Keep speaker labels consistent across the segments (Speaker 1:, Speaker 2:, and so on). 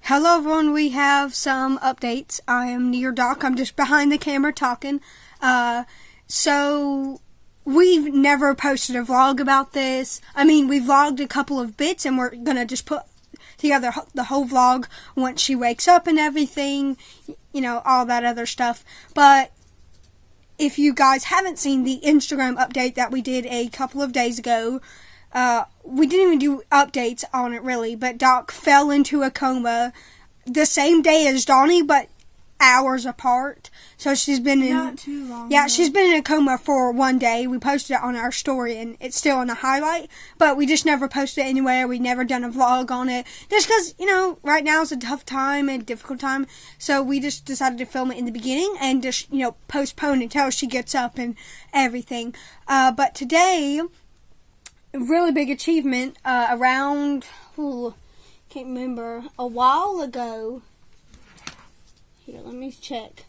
Speaker 1: Hello everyone, we have some updates. I am near Doc. I'm just behind the camera talking. So we've never posted a vlog about this. I mean, we vlogged a couple of bits and we're gonna just put together the whole vlog once she wakes up and everything, you know, all that other stuff. But if you guys haven't seen the Instagram update that we did a couple of days ago, we didn't even do updates on it really, but Doc fell into a coma the same day as Donnie, but hours apart. So she's been in...
Speaker 2: Not too long.
Speaker 1: Yeah, she's been in a coma for one day. We posted it on our story, and it's still in a highlight, but we just never posted it anywhere. We never done a vlog on it, just because, you know, right now is a tough time and difficult time, so we just decided to film it in the beginning and just, you know, postpone until she gets up and everything. But today... really big achievement around, can't remember, a while ago. Here, let me check.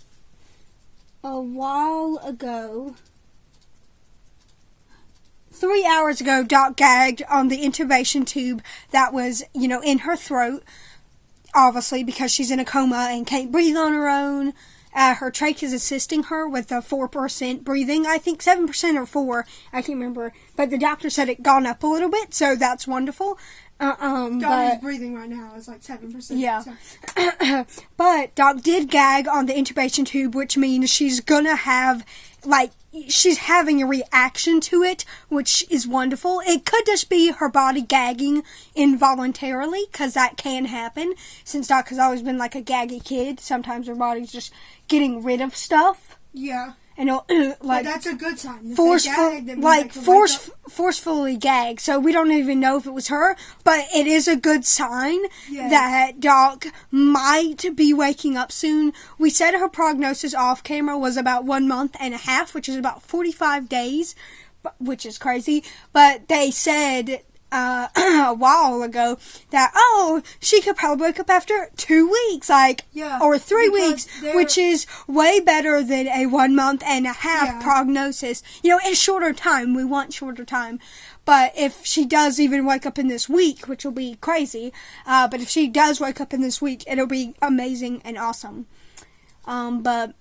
Speaker 1: A while ago, 3 hours ago, Doc gagged on the intubation tube that was, you know, in her throat, obviously because she's in a coma and can't breathe on her own. Her trach is assisting her with the 4% breathing. I think 7% or 4. I can't remember. But the doctor said it gone up a little bit, so that's wonderful.
Speaker 2: Donnie's breathing right now is like 7%.
Speaker 1: Yeah.
Speaker 2: So.
Speaker 1: But Doc did gag on the intubation tube, which means she's gonna have, like, she's having a reaction to it, which is wonderful. It could just be her body gagging involuntarily, because that can happen. Since Doc has always been like a gaggy kid, sometimes her body's just getting rid of stuff.
Speaker 2: Yeah.
Speaker 1: And it'll, like,
Speaker 2: but that's a good sign.
Speaker 1: Forcefully gag. So we don't even know if it was her, but it is a good sign that Doc might be waking up soon. We said her prognosis off camera was about 1.5 months, which is about 45 days, which is crazy. But they said a while ago that, she could probably wake up after 2 weeks, or 3 weeks, which is way better than a 1.5 months prognosis. You know, it's shorter time. We want shorter time. But if she does even wake up in this week, which will be crazy, but if she does wake up in this week, it'll be amazing and awesome. But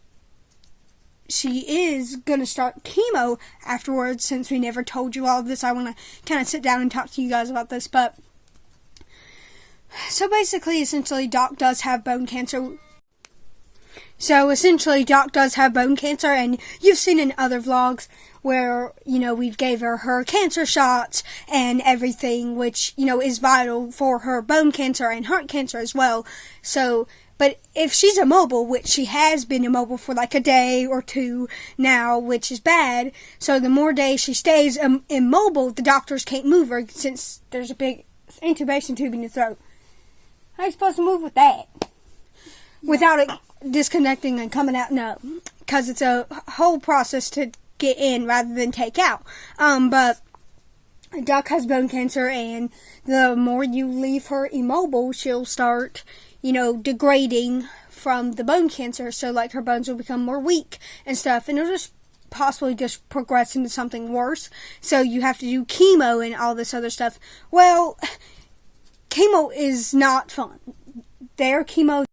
Speaker 1: she is going to start chemo afterwards. Since we never told you all of this, I want to kind of sit down and talk to you guys about this. But so basically, essentially, Doc does have bone cancer. And you've seen in other vlogs where, you know, we've gave her cancer shots and everything, which, you know, is vital for her bone cancer and heart cancer as well. So, but if she's immobile, which she has been immobile for like a day or two now, which is bad, so the more days she stays immobile, the doctors can't move her since there's a big intubation tube in your throat. How are you supposed to move with that? Without it disconnecting and coming out? No, because it's a whole process to get in rather than take out. But Doc has bone cancer, and the more you leave her immobile, she'll start, you know, degrading from the bone cancer. So, like, her bones will become more weak and stuff, and it'll just possibly just progress into something worse. So you have to do chemo and all this other stuff. Well, chemo is not fun. Their chemo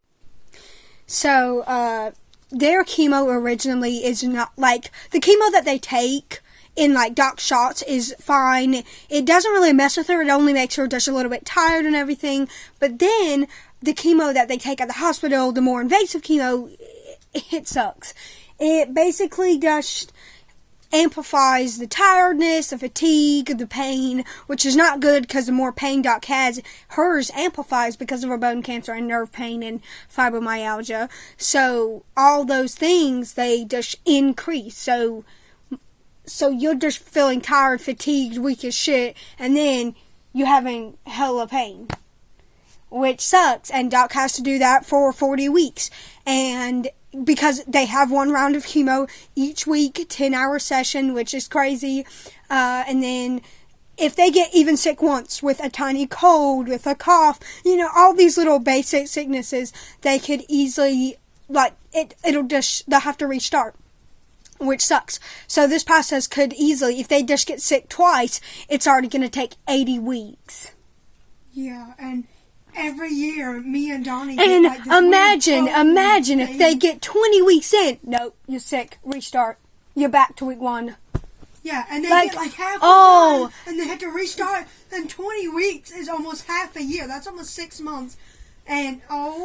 Speaker 1: originally is not, like, the chemo that they take in, like, Doc shots is fine. It doesn't really mess with her. It only makes her just a little bit tired and everything. But then the chemo that they take at the hospital, the more invasive chemo, it sucks. It basically just amplifies the tiredness, the fatigue, the pain, which is not good because the more pain Doc has, hers amplifies because of her bone cancer and nerve pain and fibromyalgia. So all those things, they just increase. So you're just feeling tired, fatigued, weak as shit, and then you're having hella pain, which sucks. And Doc has to do that for 40 weeks. And because they have one round of chemo each week, 10-hour session, which is crazy. And then if they get even sick once with a tiny cold, with a cough, you know, all these little basic sicknesses, they could easily, like, they'll have to restart, which sucks. So this process could easily, if they just get sick twice, it's already going to take 80 weeks.
Speaker 2: Yeah, and every year, me and Donnie
Speaker 1: And
Speaker 2: get, like, this
Speaker 1: imagine if
Speaker 2: thing.
Speaker 1: they get 20 weeks in. Nope, you're sick. Restart. You're back to week 1.
Speaker 2: Yeah, and they
Speaker 1: like,
Speaker 2: get like half
Speaker 1: oh.
Speaker 2: the time, and they have to restart. And 20 weeks is almost half a year. That's almost 6 months. And
Speaker 1: imagine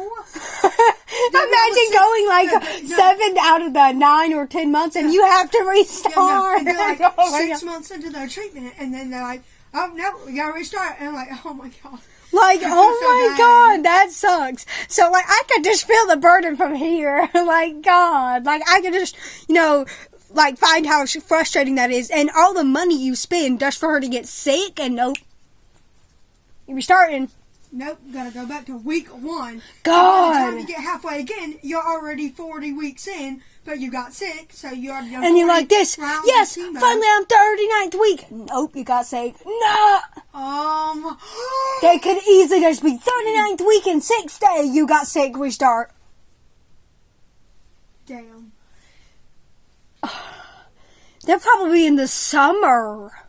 Speaker 1: going like 7 out of the 9 or 10 months, and you have to restart.
Speaker 2: And they're like
Speaker 1: Oh my
Speaker 2: 6
Speaker 1: God.
Speaker 2: months into their treatment, and then they're like, "Oh no, we gotta restart." And I'm like, "Oh my God."
Speaker 1: Like,
Speaker 2: I
Speaker 1: oh
Speaker 2: feel
Speaker 1: my
Speaker 2: bad.
Speaker 1: God, that sucks. So, like, I could just feel the burden from here. Like, God. Like, I could just, like, find how frustrating that is. And all the money you spend just for her to get sick, and nope. You're restarting.
Speaker 2: Nope, gotta go back to week 1.
Speaker 1: God.
Speaker 2: By the time you get halfway again, you're already 40 weeks in, but you got sick, so you already done
Speaker 1: And you're
Speaker 2: 40
Speaker 1: like this.
Speaker 2: rounds
Speaker 1: Yes,
Speaker 2: of chemo.
Speaker 1: finally I'm 39th week. Nope, you got sick. No.
Speaker 2: They
Speaker 1: They could easily just be 39th week and 6th day. You got sick. Restart.
Speaker 2: Damn.
Speaker 1: They're probably in the summer.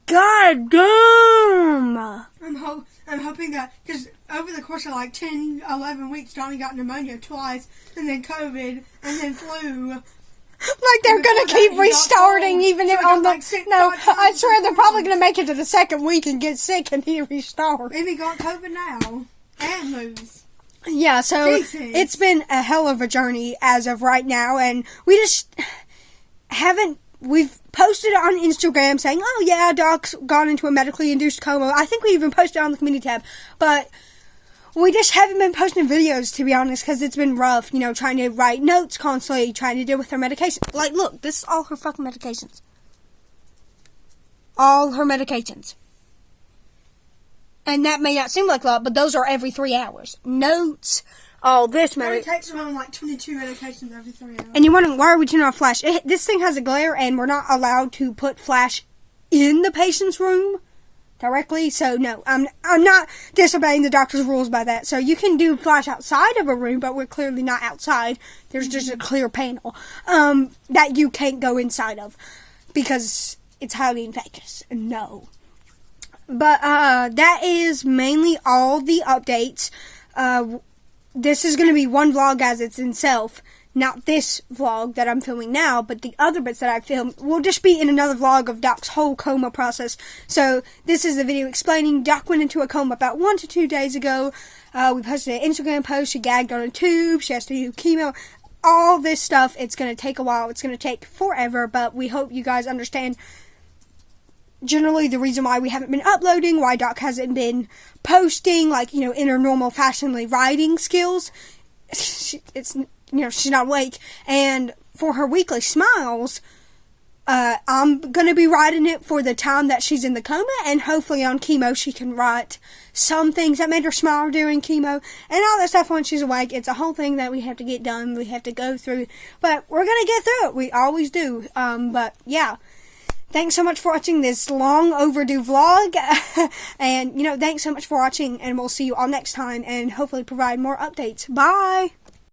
Speaker 1: God damn.
Speaker 2: I'm hoping that, because over the course of like 10, 11 weeks, Donnie got pneumonia twice, and then COVID, and then flu.
Speaker 1: Like they're gonna
Speaker 2: Before
Speaker 1: keep
Speaker 2: that, he got
Speaker 1: restarting
Speaker 2: cold.
Speaker 1: even
Speaker 2: So
Speaker 1: if
Speaker 2: he got,
Speaker 1: on the
Speaker 2: like, sick
Speaker 1: no.
Speaker 2: 5 times
Speaker 1: I swear they're
Speaker 2: before
Speaker 1: probably
Speaker 2: that.
Speaker 1: gonna make it to the second week and get sick and need to restart.
Speaker 2: Emmie got COVID now, and lose.
Speaker 1: Yeah, so
Speaker 2: Jesus.
Speaker 1: it's been a hell of a journey as of right now, and we just haven't. We've posted it on Instagram saying, "Oh yeah, Doc's gone into a medically induced coma." I think we even posted it on the community tab, but we just haven't been posting videos, to be honest, because it's been rough, trying to write notes constantly, trying to deal with her medication. Like, look, this is all her fucking medications. All her medications. And that may not seem like a lot, but those are every 3 hours. Notes, all this
Speaker 2: It only
Speaker 1: medication.
Speaker 2: takes around like 22 medications every 3 hours.
Speaker 1: And you're wondering, why are we turning off flash? This thing has a glare, and we're not allowed to put flash in the patient's room directly. So, no, I'm not disobeying the doctor's rules by that. So, you can do flash outside of a room, but we're clearly not outside. There's just a clear panel that you can't go inside of because it's highly infectious. No. But that is mainly all the updates. This is going to be one vlog as it's in self. Not this vlog that I'm filming now, but the other bits that I filmed will just be in another vlog of Doc's whole coma process. So this is the video explaining Doc went into a coma about 1 to 2 days ago. We posted an Instagram post. She gagged on a tube. She has to do chemo. All this stuff. It's going to take a while. It's going to take forever, but we hope you guys understand generally the reason why we haven't been uploading, why Doc hasn't been posting, like, in her normal fashionably writing skills. She's not awake. And for her weekly smiles, I'm going to be writing it for the time that she's in the coma, and hopefully on chemo she can write some things that made her smile during chemo, and all that stuff when she's awake. It's a whole thing that we have to get done, we have to go through, but we're going to get through it. We always do. But yeah. Thanks so much for watching this long overdue vlog, and, thanks so much for watching, and we'll see you all next time, and hopefully provide more updates. Bye!